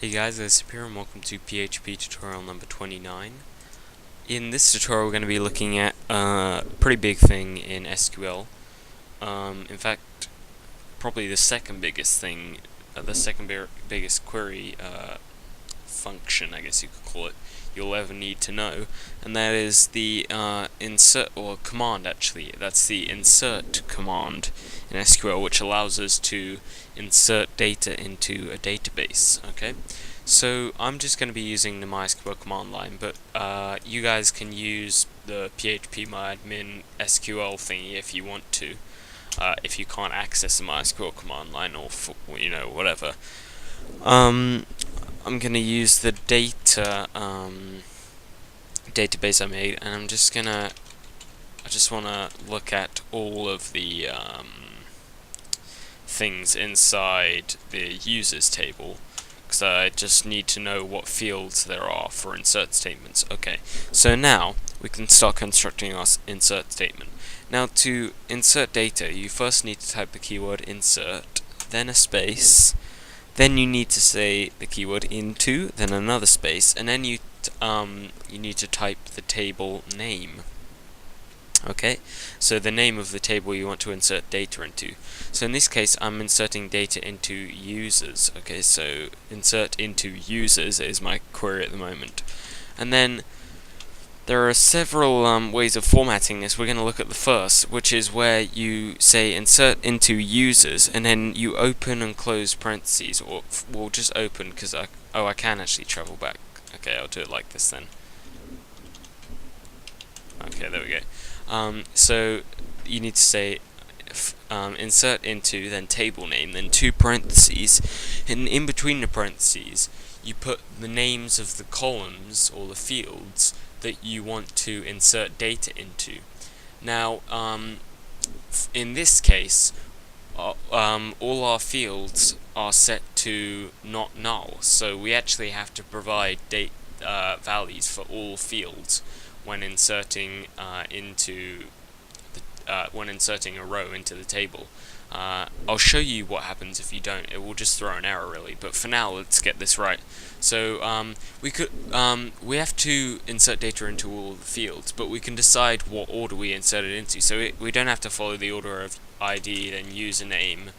Hey guys, it's here and welcome to PHP tutorial number 29. In this tutorial we're going to be looking at a pretty big thing in SQL. In fact, probably the second biggest thing, biggest query function, I guess you could call it, you'll ever need to know, and that is the insert, or command actually. That's the insert command in SQL, which allows us to insert data into a database. Okay, so I'm just going to be using the MySQL command line, but you guys can use the PHP MyAdmin SQL thingy if you want to. If you can't access the MySQL command line or whatever. I'm going to use the data database I made, and I just want to look at all of the things inside the users table, because I just need to know what fields there are for insert statements. Okay, so now we can start constructing our insert statement. Now, to insert data, you first need to type the keyword insert, then a space, then you need to say the keyword into, then another space, and then you need to type the table name. Okay, so the name of the table you want to insert data into. So in this case, I'm inserting data into users. Okay, so insert into users is my query at the moment. And then there are several ways of formatting this. We're going to look at the first, which is where you say insert into users, and then you open and close parentheses, or we'll just open because I can actually travel back. Okay, I'll do it like this then. Okay, there we go. So you need to say insert into, then table name, then two parentheses, and in between the parentheses you put the names of the columns or the fields that you want to insert data into. Now, in this case, all our fields are set to not null, so we actually have to provide values for all fields when inserting when inserting a row into the table. I'll show you what happens if you don't. It will just throw an error really, but for now let's get this right. So we have to insert data into all the fields, but we can decide what order we insert it into. So we don't have to follow the order of ID, then username,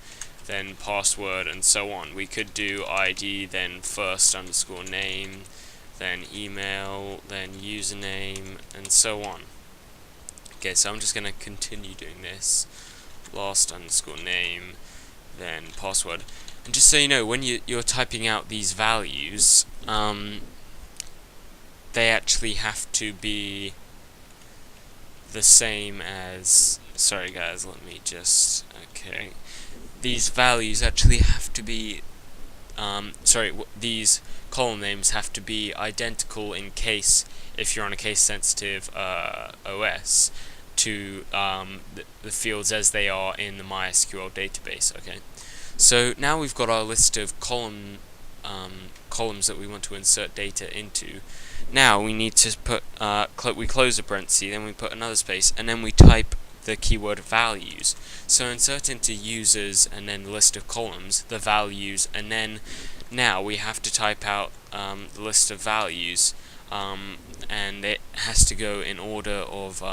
then password, and so on. We could do ID, then first underscore name, then email, then username, and so on. Okay, so I'm just going to continue doing this. Last underscore name, then password. And just so you know, when you're typing out these values, they actually have to be the same as... Sorry guys, let me just... Okay. These values actually have to be... these column names have to be identical in case, if you're on a case-sensitive OS, to the fields as they are in the MySQL database. Okay, so now we've got our list of columns that we want to insert data into. Now we need to put we close a parenthesis, then we put another space, and then we type the keyword values. So insert into users, and then list of columns, the values, and then now we have to type out the list of values, and it has to go in order of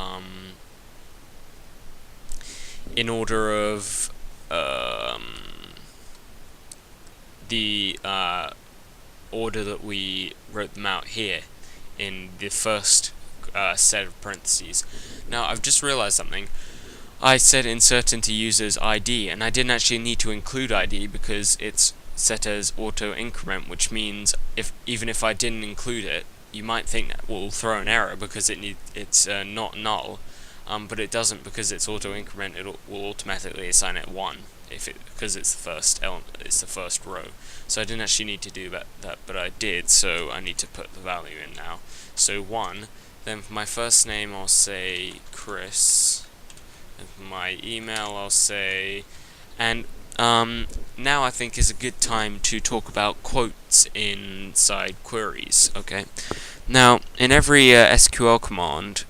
the order that we wrote them out here in the first set of parentheses. Now I've just realized something. I said insert into users ID, and I didn't actually need to include ID because it's set as auto increment, which means even if I didn't include it, you might think that will throw an error because it's not null, but it doesn't, because it's auto increment. It will automatically assign it 1 because it's the first element, it's the first row. So I didn't actually need to do that, but I did. So I need to put the value in now. So 1. Then for my first name I'll say Chris. And for my email I'll say, and now I think is a good time to talk about quotes inside queries. Okay, now in every SQL command,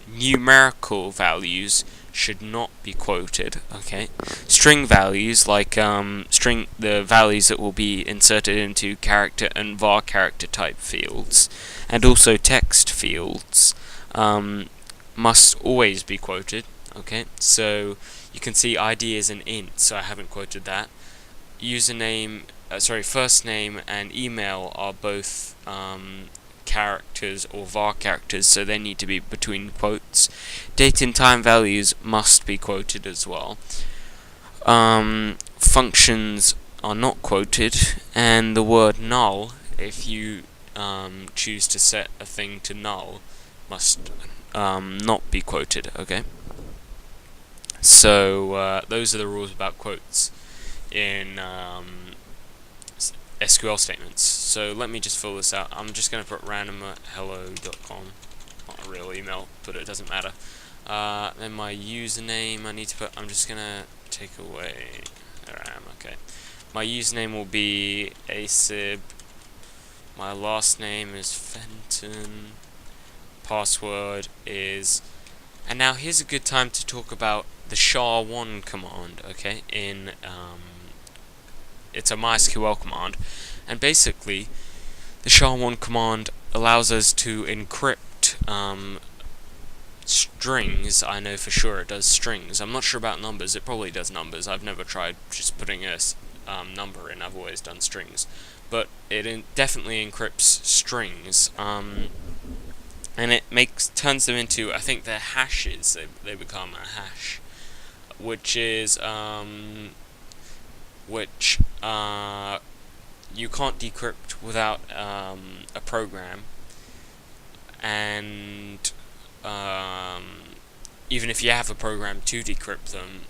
numerical values should not be quoted. Okay, string values like the values that will be inserted into character and var character type fields, and also text fields, must always be quoted. Okay, so you can see ID is an int, so I haven't quoted that. Username, first name and email are both characters or var characters, so they need to be between quotes. Date and time values must be quoted as well. Functions are not quoted, and the word null, if you choose to set a thing to null, must not be quoted. Okay, so those are the rules about quotes in SQL statements. So let me just fill this out. I'm just going to put random@hello.com, not a real email, but it doesn't matter. Then my username I need to put, I'm just going to take away, there I am, okay. My username will be asib, my last name is Fenton, password is, and now here's a good time to talk about the SHA-1 command, okay, it's a MySQL command, and basically the SHA-1 command allows us to encrypt strings. I know for sure it does strings. I'm not sure about numbers. It probably does numbers. I've never tried just putting a number in. I've always done strings, but it definitely encrypts strings, and it turns them into, I think they're hashes. They become a hash, which is you can't decrypt without a program, and even if you have a program to decrypt them,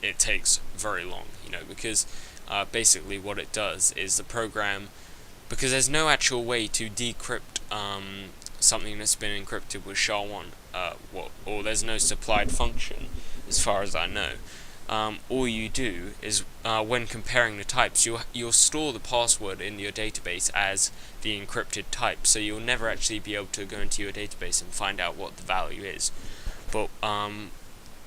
it takes very long, because basically what it does is the program, because there's no actual way to decrypt something that's been encrypted with SHA-1, or there's no supplied function as far as I know. All you do is, when comparing the types, you'll store the password in your database as the encrypted type, so you'll never actually be able to go into your database and find out what the value is. But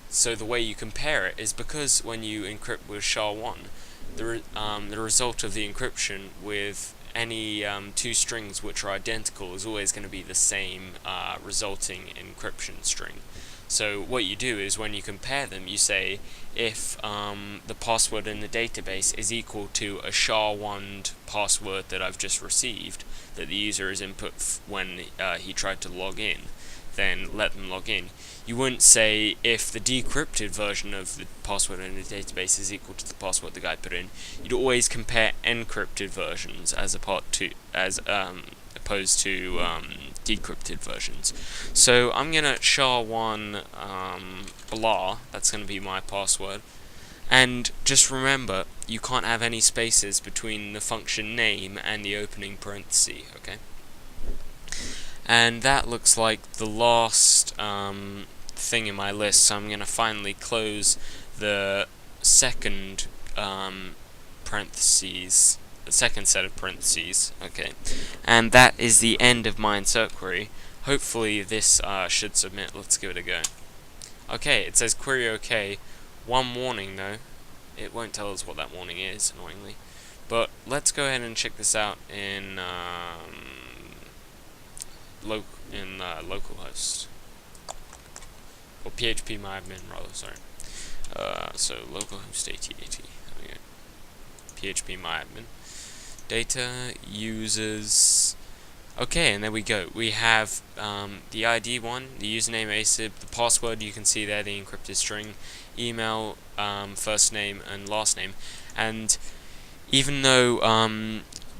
so the way you compare it is, because when you encrypt with SHA-1, the result of the encryption with any two strings which are identical is always going to be the same resulting encryption string. So what you do is, when you compare them, you say if the password in the database is equal to a SHA-1 password that I've just received, that the user has input when he tried to log in, then let them log in. You wouldn't say if the decrypted version of the password in the database is equal to the password the guy put in. You'd always compare encrypted versions as opposed to decrypted versions. So I'm gonna SHA-1 blah, that's gonna be my password, and just remember, you can't have any spaces between the function name and the opening parenthesis, okay? And that looks like the last thing in my list, so I'm gonna finally close the second parentheses, the second set of parentheses, okay, and that is the end of my insert query. Hopefully this should submit. Let's give it a go. Okay, it says query okay. One warning though, it won't tell us what that warning is, annoyingly, but let's go ahead and check this out in localhost, or PHP myadmin rather, sorry. So localhost 8080, there we go. PHP myadmin. Data, users, okay, and there we go. We have the ID one, the username asib, the password, you can see there, the encrypted string, email, first name and last name, and even though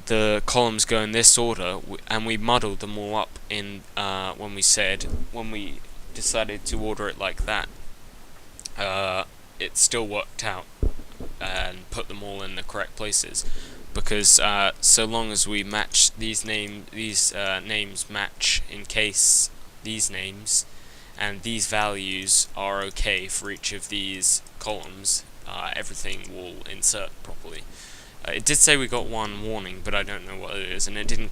the columns go in this order, and we muddled them all up in when we decided to order it like that, it still worked out and put them all in the correct places, because so long as we match these names match in case these names and these values are okay for each of these columns, everything will insert properly. It did say we got one warning, but I don't know what it is, and it didn't